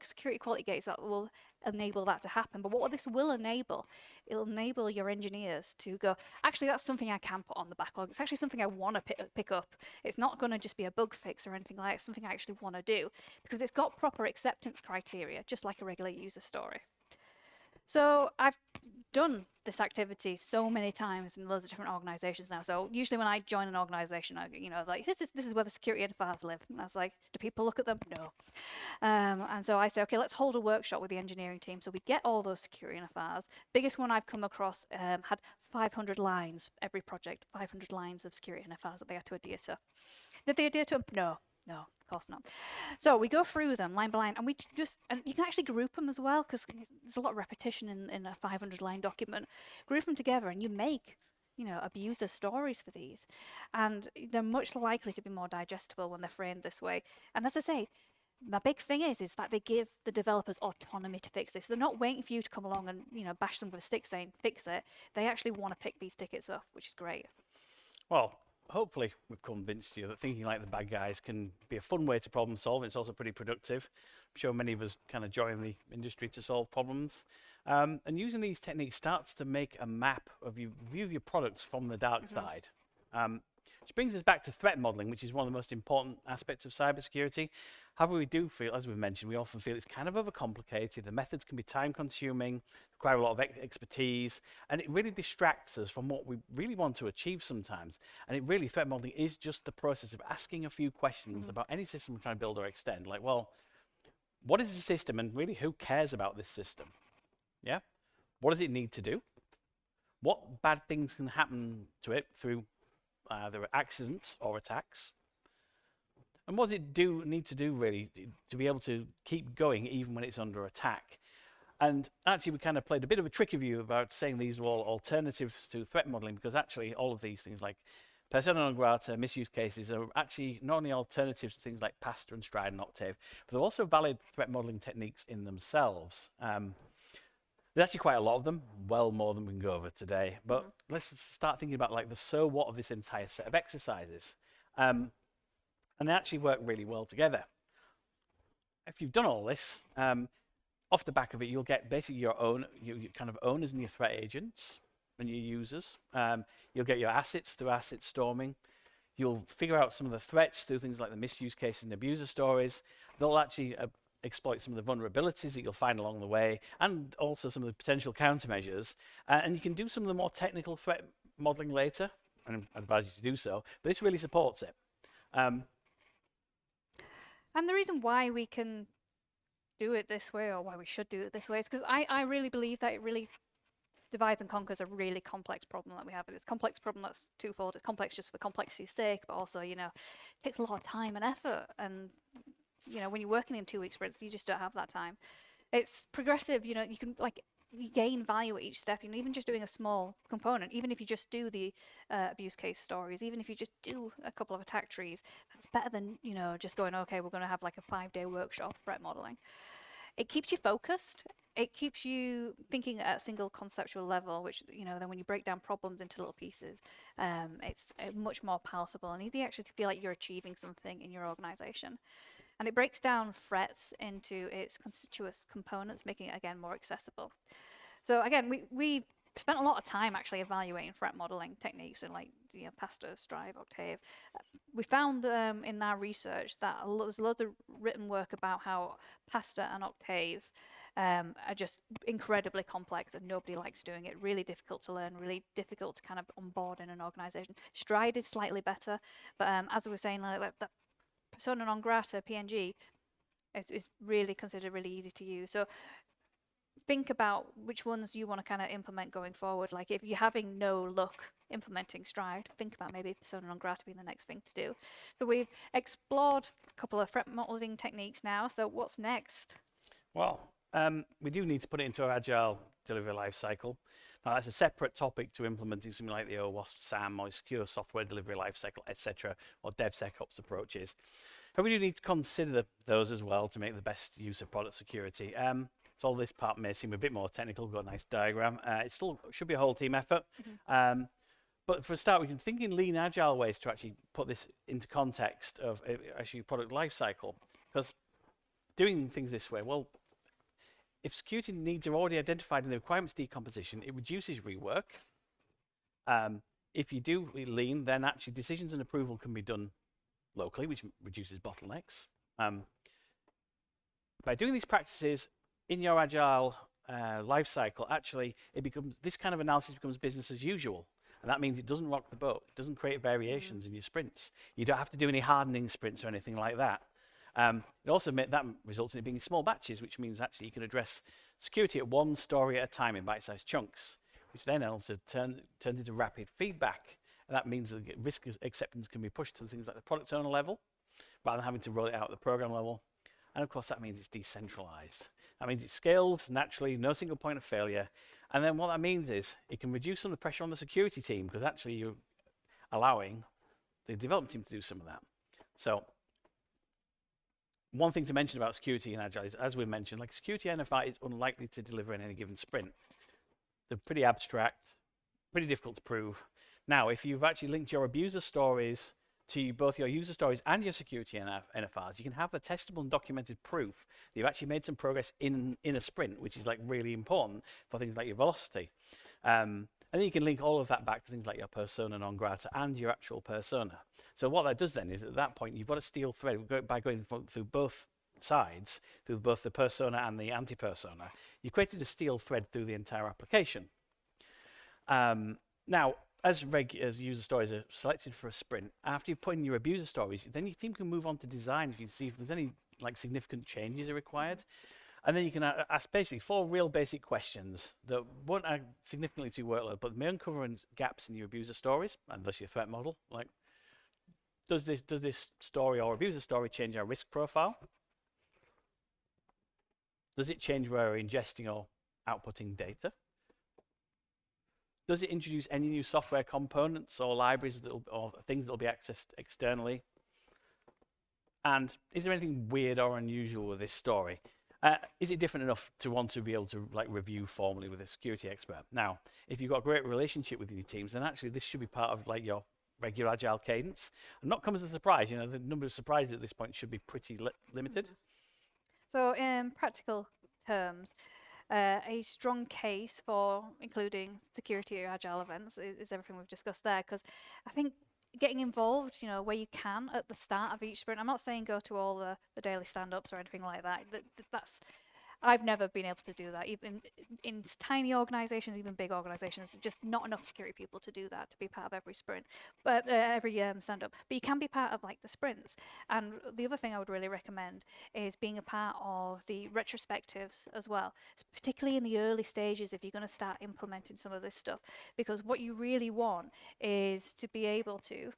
Speaker 1: security quality gates that will enable that to happen. But what this will enable, it'll enable your engineers to go, actually, that's something I can put on the backlog. It's actually something I want to pick up. It's not going to just be a bug fix or anything like that. It's something I actually want to do, because it's got proper acceptance criteria, just like a regular user story. So I've done this activity so many times in loads of different organizations now. So usually when I join an organization, like, this is where the security NFRs live. And I was like, do people look at them? No. And so I say, okay, let's hold a workshop with the engineering team. So we get all those security NFRs. Biggest one I've come across had 500 lines, every project, 500 lines of security NFRs that they had to adhere to. Did they adhere to them? No. No, of course not. So we go through them line by line, and and you can actually group them as well, because there's a lot of repetition in a 500-line document. Group them together, and you make, abuser stories for these. And they're much likely to be more digestible when they're framed this way. And as I say, my big thing is that they give the developers autonomy to fix this. They're not waiting for you to come along and, bash them with a stick saying, fix it. They actually want to pick these tickets up, which is great.
Speaker 2: Well, hopefully we've convinced you that thinking like the bad guys can be a fun way to problem solve. It's also pretty productive. I'm sure many of us kind of join the industry to solve problems. And using these techniques starts to make a map of your view of your products from the dark side. Which brings us back to threat modeling, which is one of the most important aspects of cybersecurity. However, we do feel, as we mentioned, we often feel it's kind of overcomplicated. The methods can be time-consuming, require a lot of expertise, and it really distracts us from what we really want to achieve sometimes. And threat modeling is just the process of asking a few questions about any system we're trying to build or extend. Like, well, what is the system, and really, who cares about this system? Yeah? What does it need to do? What bad things can happen to it through either accidents or attacks? And what does it need to do really to be able to keep going even when it's under attack? And actually we kind of played a bit of a tricky view about saying these are all alternatives to threat modeling, because actually all of these things like persona non grata, misuse cases are actually not only alternatives to things like Pasta and Stride and Octave, but they're also valid threat modeling techniques in themselves. There's actually quite a lot of them, well more than we can go over today. But let's start thinking about like the so what of this entire set of exercises. And they actually work really well together. If you've done all this, off the back of it, you'll get basically your own, your kind of owners and your threat agents and your users. You'll get your assets through asset storming. You'll figure out some of the threats through things like the misuse case and abuser stories. They'll actually exploit some of the vulnerabilities that you'll find along the way, and also some of the potential countermeasures. And you can do some of the more technical threat modeling later, and I advise you to do so, but this really supports it.
Speaker 1: And the reason why we can do it this way, or why we should do it this way, is because I really believe that it really divides and conquers a really complex problem that we have. It's a complex problem that's twofold. It's complex just for complexity's sake, but also, it takes a lot of time and effort. And, when you're working in 2-week sprints, you just don't have that time. It's progressive, you can you gain value at each step, even just doing a small component, even if you just do the abuse case stories, even if you just do a couple of attack trees, that's better than, just going, okay, we're going to have like a 5-day workshop threat modeling. It keeps you focused. It keeps you thinking at a single conceptual level, which, then when you break down problems into little pieces, it's much more palatable and easy actually to feel like you're achieving something in your organization. And it breaks down threats into its constituent components, making it, again, more accessible. So again, we spent a lot of time actually evaluating threat modeling techniques in Pasta, Strive, Octave. We found in our research that there's loads of written work about how Pasta and Octave are just incredibly complex and nobody likes doing it. Really difficult to learn, really difficult to kind of onboard in an organization. Stride is slightly better, but as I was saying, that persona non grata, PNG, is really considered really easy to use. So think about which ones you want to kind of implement going forward. Like if you're having no luck implementing Stride, think about maybe persona non grata being the next thing to do. So we've explored a couple of threat modeling techniques now. So what's next?
Speaker 2: Well, we do need to put it into our agile delivery lifecycle. Now, that's a separate topic to implementing something like the OWASP, SAM, or secure software delivery lifecycle, etc., or DevSecOps approaches. But we do need to consider those as well to make the best use of product security. So all this part may seem a bit more technical. We've got a nice diagram. It still should be a whole team effort. But for a start, we can think in lean agile ways to actually put this into context of actually product lifecycle. Because doing things this way, well, if security needs are already identified in the requirements decomposition, it reduces rework. If you do lean, then actually decisions and approval can be done locally, which reduces bottlenecks. By doing these practices in your agile lifecycle, actually, this kind of analysis becomes business as usual. And that means it doesn't rock the boat. It doesn't create variations in your sprints. You don't have to do any hardening sprints or anything like that. It also that results in it being small batches, which means actually you can address security at one story at a time in bite-sized chunks, which then also turns into rapid feedback. And that means that risk acceptance can be pushed to things like the product owner level, rather than having to roll it out at the program level. And of course, that means it's decentralized. That means it scales naturally, no single point of failure. And then what that means is it can reduce some of the pressure on the security team, because actually you're allowing the development team to do some of that. So one thing to mention about security in Agile is, as we mentioned, like security NFR is unlikely to deliver in any given sprint. They're pretty abstract, pretty difficult to prove. Now, if you've actually linked your abuser stories to both your user stories and your security NFRs, you can have a testable and documented proof that you've actually made some progress in a sprint, which is like really important for things like your velocity. And then you can link all of that back to things like your persona non grata and your actual persona. So what that does then is at that point, you've got a steel thread by going through both sides, through both the persona and the anti-persona. You've created a steel thread through the entire application. Now, as user stories are selected for a sprint, after you've put in your abuser stories, then your team can move on to design if you see if there's any like significant changes are required. And then you can ask basically 4 real basic questions that won't add significantly to your workload, but may uncover gaps in your abuser stories, and thus your threat model. Like, does this story or abuser story change our risk profile? Does it change where we're ingesting or outputting data? Does it introduce any new software components or libraries or things that will be accessed externally? And is there anything weird or unusual with this story? Is it different enough to want to be able to like review formally with a security expert? Now, if you've got a great relationship with your teams, then actually this should be part of like your regular agile cadence, and not come as a surprise. You know, the number of surprises at this point should be pretty limited.
Speaker 1: So in practical terms, a strong case for including security or agile events is everything we've discussed there, because I think getting involved, where you can at the start of each sprint. I'm not saying go to all the daily stand-ups or anything like that. That's I've never been able to do that, even in tiny organizations, even big organizations, just not enough security people to do that, to be part of every sprint, but every stand-up. But you can be part of like the sprints. And the other thing I would really recommend is being a part of the retrospectives as well, particularly in the early stages if you're going to start implementing some of this stuff, because what you really want is to be able to,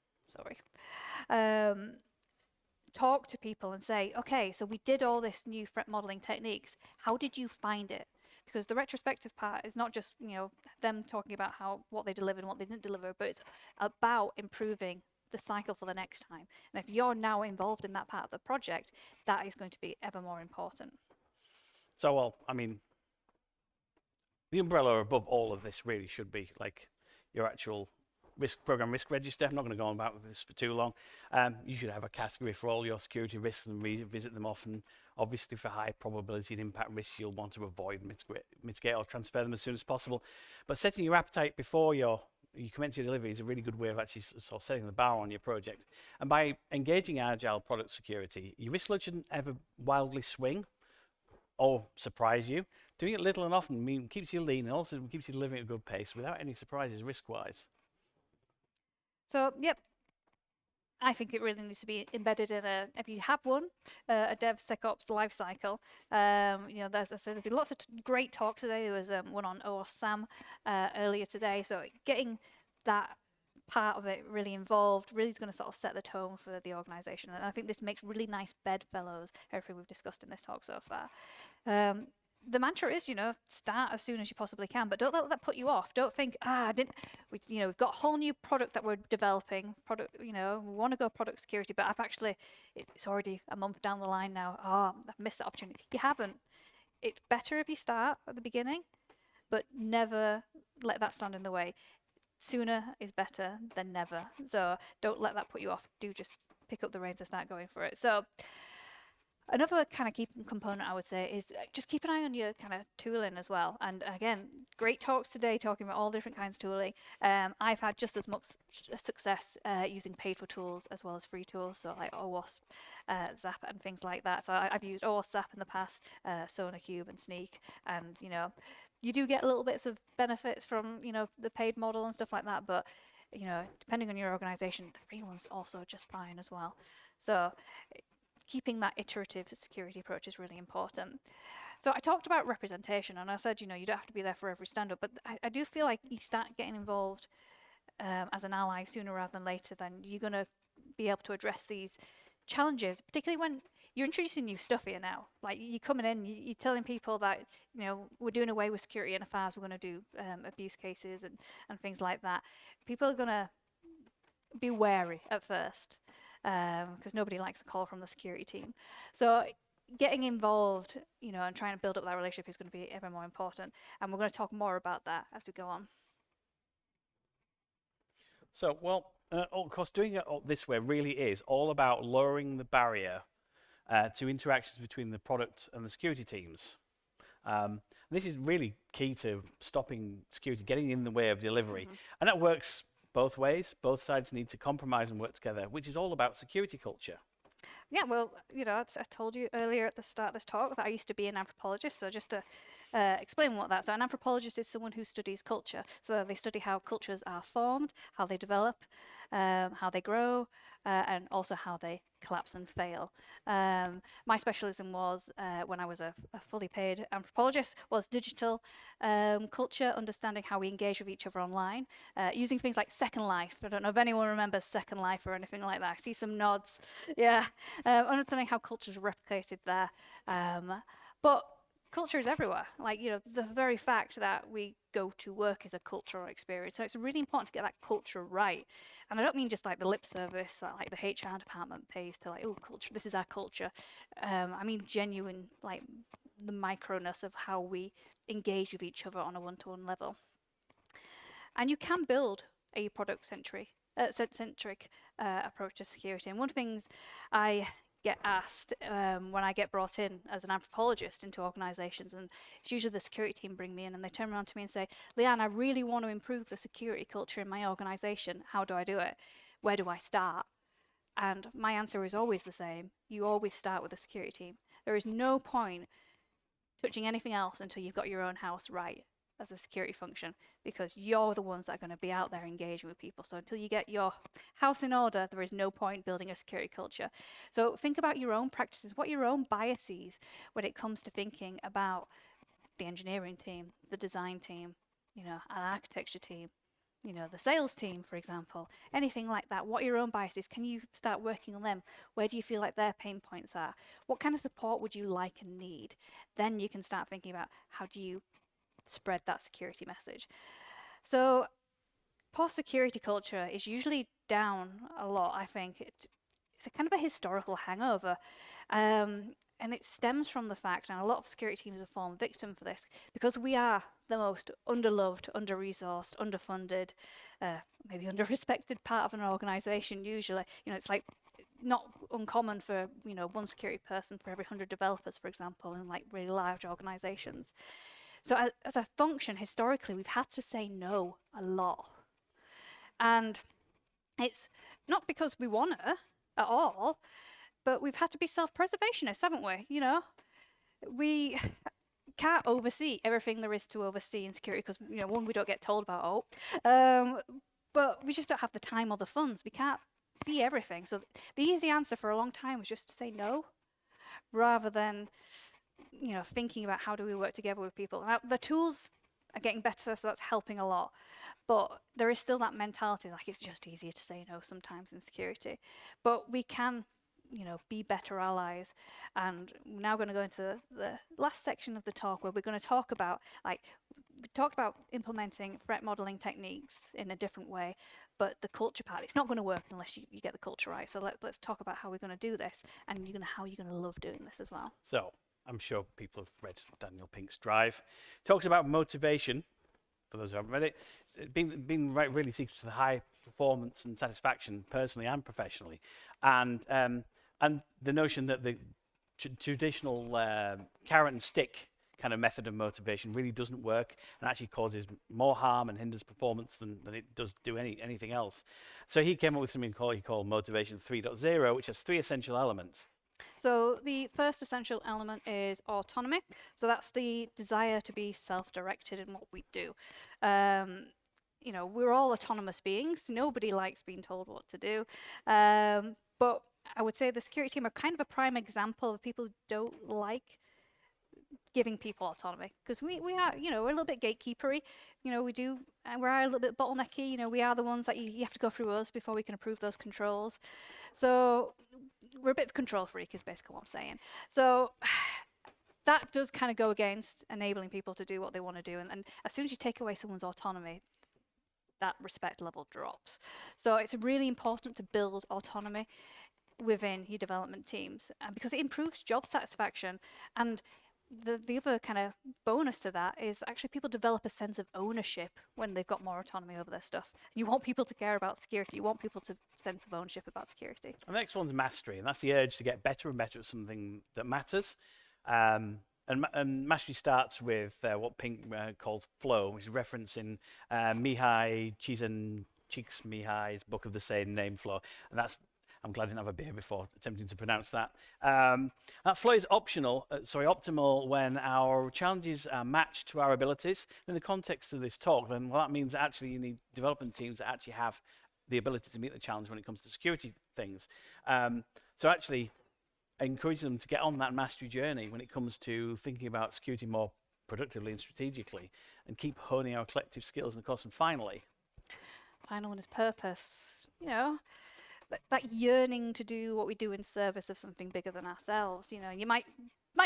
Speaker 1: talk to people and say, okay, so we did all this new threat modeling techniques. How did you find it? Because the retrospective part is not just, them talking about what they delivered and what they didn't deliver, but it's about improving the cycle for the next time. And if you're now involved in that part of the project, that is going to be ever more important.
Speaker 2: So, well, I mean, the umbrella above all of this really should be like your actual program risk register. I'm not going to go on about this for too long. You should have a category for all your security risks and revisit them often. Obviously, for high probability and impact risks, you'll want to avoid, mitigate, or transfer them as soon as possible. But setting your appetite before you commence your delivery is a really good way of actually sort of setting the bar on your project. And by engaging agile product security, your risk load shouldn't ever wildly swing or surprise you. Doing it little and often keeps you lean and also keeps you delivering at a good pace without any surprises risk-wise.
Speaker 1: So, yep, I think it really needs to be embedded in if you have one, a DevSecOps lifecycle. As I said, there's been lots of great talks today. There was one on OWASP-SAMM earlier today. So getting that part of it really involved really is going to sort of set the tone for the organization. And I think this makes really nice bedfellows, everything we've discussed in this talk so far. The mantra is, start as soon as you possibly can, but don't let that put you off. Don't think, we've got a whole new product that we're developing. We want to go product security, but it's already a month down the line now. I've missed that opportunity. You haven't. It's better if you start at the beginning, but never let that stand in the way. Sooner is better than never. So don't let that put you off. Do just pick up the reins and start going for it. So another kind of key component I would say is just keep an eye on your kind of tooling as well. And again, great talks today talking about all different kinds of tooling. I've had just as much success using paid for tools as well as free tools, so like OWASP, Zap and things like that. So I've used OWASP, Zap in the past, SonarQube and Sneak, and you do get little bits of benefits from the paid model and stuff like that, but depending on your organization, the free one's also just fine as well. So keeping that iterative security approach is really important. So I talked about representation, and I said, you don't have to be there for every stand-up, but I do feel like you start getting involved as an ally sooner rather than later, then you're going to be able to address these challenges, particularly when you're introducing new stuff here now. Like you're coming in, you're telling people that, we're doing away with security NFRs, we're going to do abuse cases and things like that. People are going to be wary at first, because nobody likes a call from the security team. So getting involved, and trying to build up that relationship is going to be ever more important. And we're going to talk more about that as we go on.
Speaker 2: So, of course, doing it this way really is all about lowering the barrier to interactions between the product and the security teams. This is really key to stopping security getting in the way of delivery. And that works both ways. Both sides need to compromise and work together, which is all about security culture.
Speaker 1: Yeah, well, I told you earlier at the start of this talk that I used to be an anthropologist. So just to explain what that. So an anthropologist is someone who studies culture. So they study how cultures are formed, how they develop, how they grow, and also how they collapse and fail. My specialism was, when I was a fully paid anthropologist, was digital culture, understanding how we engage with each other online, using things like Second Life. I don't know if anyone remembers Second Life or anything like that. I see some nods. Yeah, understanding how cultures are replicated there. But culture is everywhere. Like, the very fact that we go to work is a cultural experience. So it's really important to get that culture right. And I don't mean just like the lip service that like the HR department pays to like, oh, culture, this is our culture. I mean genuine, like the microness of how we engage with each other on a one-to-one level. And you can build a product-centric approach to security. And one of the things I get asked when I get brought in as an anthropologist into organizations, and it's usually the security team bring me in and they turn around to me and say, Leanne, I really want to improve the security culture in my organization. How do I do it? where do I start? And my answer is always the same. You always start with the security team. There is no point touching anything else until you've got your own house right as a security function, because you're the ones that are going to be out there engaging with people. So until you get your house in order, there is no point building a security culture. So think about your own practices, what your own biases when it comes to thinking about the engineering team, the design team, an architecture team, the sales team, for example, anything like that. What are your own biases? Can you start working on them? Where do you feel like their pain points are? What kind of support would you like and need? Then you can start thinking about how do you spread that security message. So poor security culture is usually down a lot, I think. It's a kind of a historical hangover. And it stems from the fact, and a lot of security teams have fallen victim for this, because we are the most underloved, under-resourced, underfunded, maybe under-respected part of an organization usually. It's like not uncommon for, one security person for every 100 developers, for example, in like really large organizations. So as a function, historically, we've had to say no a lot. And it's not because we want to at all, but we've had to be self-preservationists, haven't we? We can't oversee everything there is to oversee in security because, one, we don't get told about but we just don't have the time or the funds. We can't see everything. So the easy answer for a long time was just to say no, rather than thinking about how do we work together with people. Now, the tools are getting better, so that's helping a lot. But there is still that mentality, like it's just easier to say no sometimes in security. But we can, be better allies. And we're now going to go into the last section of the talk where we're going to talk about, we talked about implementing threat modeling techniques in a different way, but the culture part, it's not going to work unless you get the culture right. So let's talk about how we're going to do this, and how you're going to love doing this as well.
Speaker 2: So I'm sure people have read Daniel Pink's Drive. It talks about motivation, for those who haven't read it, being really seeks to the high performance and satisfaction personally and professionally. And the notion that the traditional carrot and stick kind of method of motivation really doesn't work and actually causes more harm and hinders performance than it does do anything else. So he came up with something he called Motivation 3.0, which has 3 essential elements.
Speaker 1: So the first essential element is autonomy. So that's the desire to be self-directed in what we do. We're all autonomous beings. Nobody likes being told what to do. But I would say the security team are kind of a prime example of people who don't like giving people autonomy, because we are, we're a little bit gatekeepery. We're a little bit bottlenecky. We are the ones that you have to go through us before we can approve those controls. So we're a bit of a control freak is basically what I'm saying. So that does kind of go against enabling people to do what they want to do. And as soon as you take away someone's autonomy, that respect level drops. So it's really important to build autonomy within your development teams, because it improves job satisfaction. And the other kind of bonus to that is actually people develop a sense of ownership when they've got more autonomy over their stuff. You want people to care about security. You want people to sense of ownership about security.
Speaker 2: The next one's mastery, and that's the urge to get better and better at something that matters. And mastery starts with what Pink calls flow, which is referencing Mihai Csikszentmihalyi's book of the same name, Flow. And I'm glad I didn't have a beer before attempting to pronounce that. That flow is optimal when our challenges are matched to our abilities. In the context of this talk, then that means that actually you need development teams that actually have the ability to meet the challenge when it comes to security things. So actually encourage them to get on that mastery journey when it comes to thinking about security more productively and strategically, and keep honing our collective skills. And of course, and final one is purpose.
Speaker 1: That yearning to do what we do in service of something bigger than ourselves. You might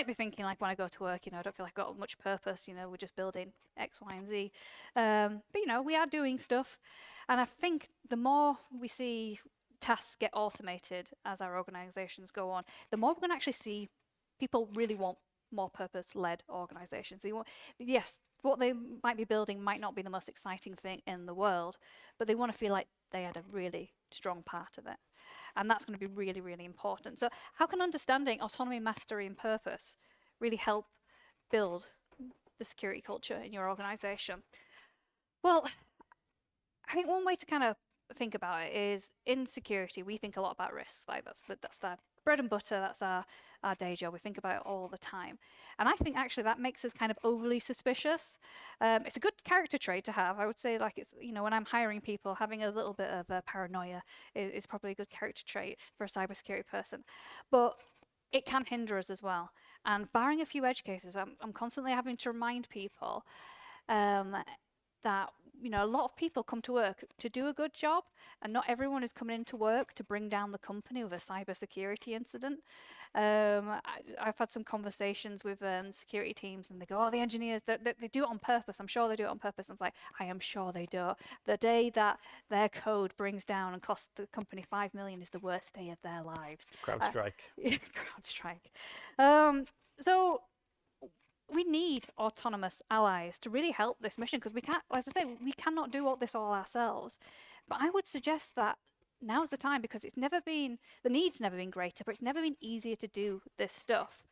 Speaker 1: be thinking, like, when I go to work, I don't feel like I've got much purpose. We're just building X, Y, and Z. But we are doing stuff, and I think the more we see tasks get automated as our organizations go on, the more we're going to actually see people really want more purpose-led organizations. Yes, what they might be building might not be the most exciting thing in the world, but they want to feel like they had a really strong part of it. And that's going to be really, really important. So how can understanding autonomy, mastery, and purpose really help build the security culture in your organization? Well, I think one way to kind of think about it is in security, we think a lot about risks. Like that's our bread and butter. That's our day job. We think about it all the time. And I think actually that makes us kind of overly suspicious. It's a good character trait to have. I would say like it's, when I'm hiring people, having a little bit of paranoia is probably a good character trait for a cybersecurity person. But it can hinder us as well. And barring a few edge cases, I'm constantly having to remind people that a lot of people come to work to do a good job, and not everyone is coming into work to bring down the company with a cybersecurity incident. I've had some conversations with security teams, and they go, "Oh, the engineers, they do it on purpose. I'm sure they do it on purpose." I'm like, "I am sure they do. The day that their code brings down and costs the company 5 million is the worst day of their lives."
Speaker 2: CrowdStrike.
Speaker 1: CrowdStrike. So we need autonomous allies to really help this mission, because we can't, as I say, we cannot do all this all ourselves. But I would suggest that now's the time, because the need's never been greater, but it's never been easier to do this stuff.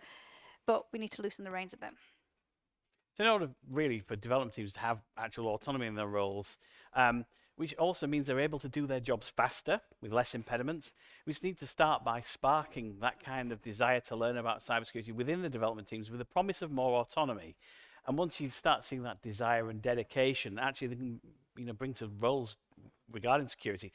Speaker 1: But we need to loosen the reins a bit.
Speaker 2: So in order really for development teams to have actual autonomy in their roles, which also means they're able to do their jobs faster with less impediments, we just need to start by sparking that kind of desire to learn about cybersecurity within the development teams with the promise of more autonomy. And once you start seeing that desire and dedication, actually they can bring to roles regarding security,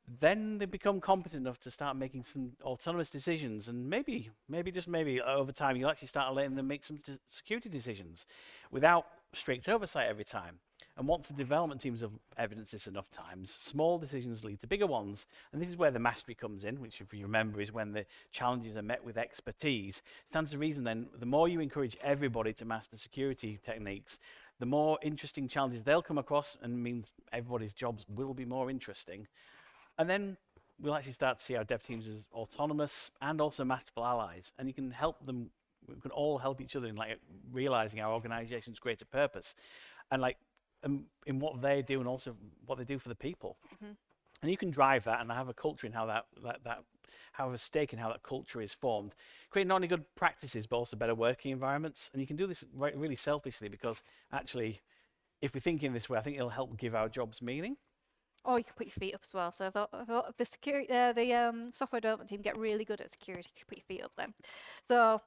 Speaker 2: then they become competent enough to start making some autonomous decisions, and maybe just maybe over time you'll actually start letting them make some security decisions without strict oversight every time. And once the development teams have evidenced this enough times, small decisions lead to bigger ones, and this is where the mastery comes in, which, if you remember, is when the challenges are met with expertise. Stands to reason then, the more you encourage everybody to master security techniques, the more interesting challenges they'll come across, and means everybody's jobs will be more interesting. And then we'll actually start to see our dev teams as autonomous and also masterful allies. And you can help them, we can all help each other in realizing our organization's greater purpose and in what they do and also what they do for the people. Mm-hmm. And you can drive that and have a culture in how have a stake in how that culture is formed, creating not only good practices but also better working environments. And you can do this really selfishly, because actually, if we think in this way, I think it'll help give our jobs meaning.
Speaker 1: Or you can put your feet up as well. So if the software development team get really good at security, you can put your feet up then. So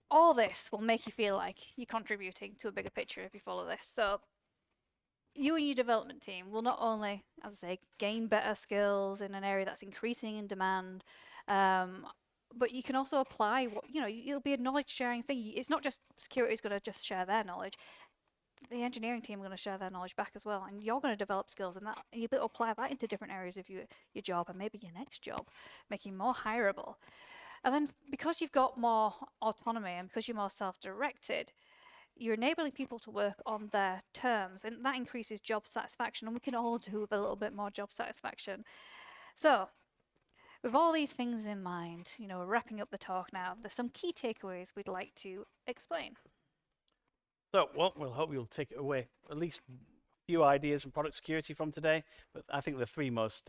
Speaker 1: all this will make you feel like you're contributing to a bigger picture if you follow this. So you and your development team will not only, as I say, gain better skills in an area that's increasing in demand, but you can also apply it'll be a knowledge sharing thing. It's not just security is going to just share their knowledge. The engineering team are going to share their knowledge back as well, and you're going to develop skills in that, and you'll be able to apply that into different areas of your job and maybe your next job, making more hireable. And then because you've got more autonomy and because you're more self-directed, you're enabling people to work on their terms, and that increases job satisfaction, and we can all do with a little bit more job satisfaction. So with all these things in mind, we're wrapping up the talk now. There's some key takeaways we'd like to explain.
Speaker 2: So, we'll hope you'll take away at least a few ideas from product security from today. But I think the three most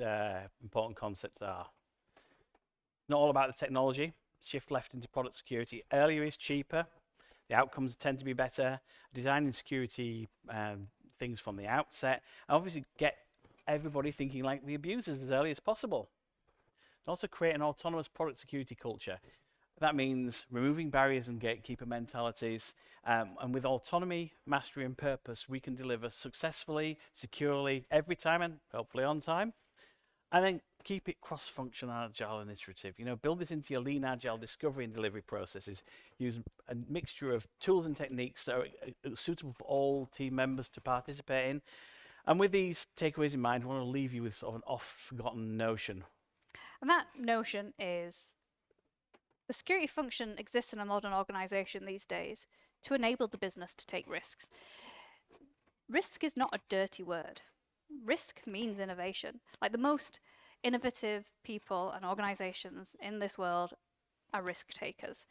Speaker 2: important concepts are: not all about the technology. Shift left into product security. Earlier is cheaper. The outcomes tend to be better. Designing security things from the outset. And obviously, get everybody thinking like the abusers as early as possible. And also create an autonomous product security culture. That means removing barriers and gatekeeper mentalities. And with autonomy, mastery, and purpose, we can deliver successfully, securely, every time, and hopefully on time. And then keep it cross-functional, agile, and iterative. Build this into your lean, agile discovery and delivery processes. Use a mixture of tools and techniques that are suitable for all team members to participate in. And with these takeaways in mind, I want to leave you with sort of an oft-forgotten notion.
Speaker 1: And that notion is: the security function exists in a modern organization these days to enable the business to take risks. Risk is not a dirty word. Risk means innovation. Like, the most innovative people and organizations in this world are risk takers.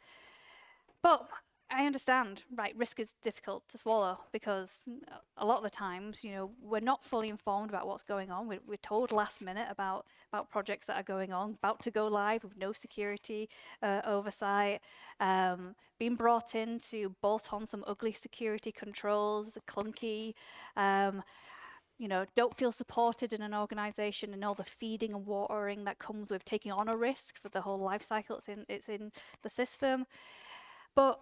Speaker 1: But I understand, right, risk is difficult to swallow because a lot of the times, we're not fully informed about what's going on. We're told last minute about projects that are going on, about to go live with no security oversight, being brought in to bolt on some ugly security controls, clunky. don't feel supported in an organization and all the feeding and watering that comes with taking on a risk for the whole life cycle it's in the system. But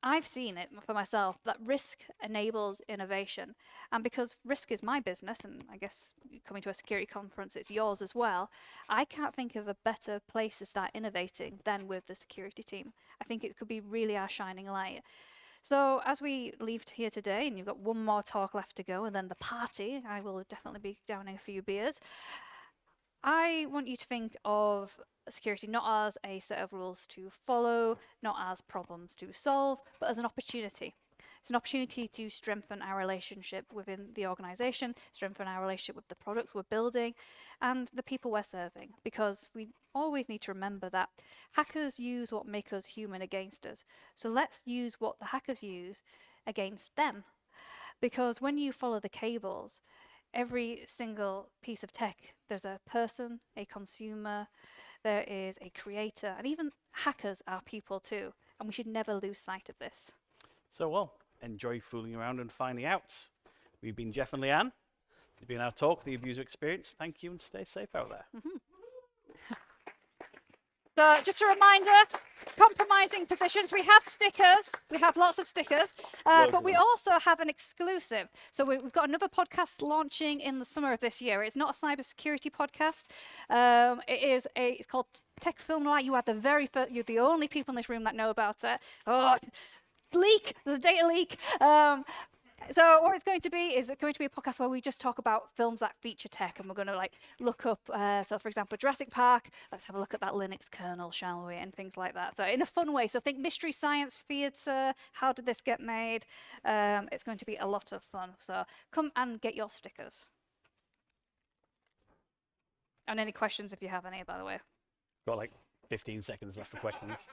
Speaker 1: I've seen it for myself that risk enables innovation. And because risk is my business, and I guess coming to a security conference, it's yours as well, I can't think of a better place to start innovating than with the security team. I think it could be really our shining light. So as we leave here today, and you've got one more talk left to go, and then the party, I will definitely be downing a few beers. I want you to think of security not as a set of rules to follow, not as problems to solve, but as an opportunity. It's an opportunity to strengthen our relationship within the organization, strengthen our relationship with the products we're building, and the people we're serving. Because we always need to remember that hackers use what makes us human against us. So let's use what the hackers use against them. Because when you follow the cables, every single piece of tech, there's a person, a consumer, there is a creator, and even hackers are people too. And we should never lose sight of this.
Speaker 2: So, well, enjoy fooling around and finding out. We've been Jeff and Leanne. It's been our talk, the Abuser Experience. Thank you and stay safe out there.
Speaker 1: So just a reminder, compromising positions. We have stickers. We have lots of stickers. But we also have an exclusive. So we've got another podcast launching in the summer of this year. It's not a cybersecurity podcast. It's called Tech Film Noir. You are you're the only people in this room that know about it. Oh, leak, the data leak. So what it's going to be is going to be a podcast where we just talk about films that feature tech, and we're going to look up. So for example, Jurassic Park. Let's have a look at that Linux kernel, shall we? And things like that. So in a fun way. So think mystery science theatre. How did this get made? It's going to be a lot of fun. So come and get your stickers. And any questions if you have any, by the way.
Speaker 2: Got 15 seconds left for questions.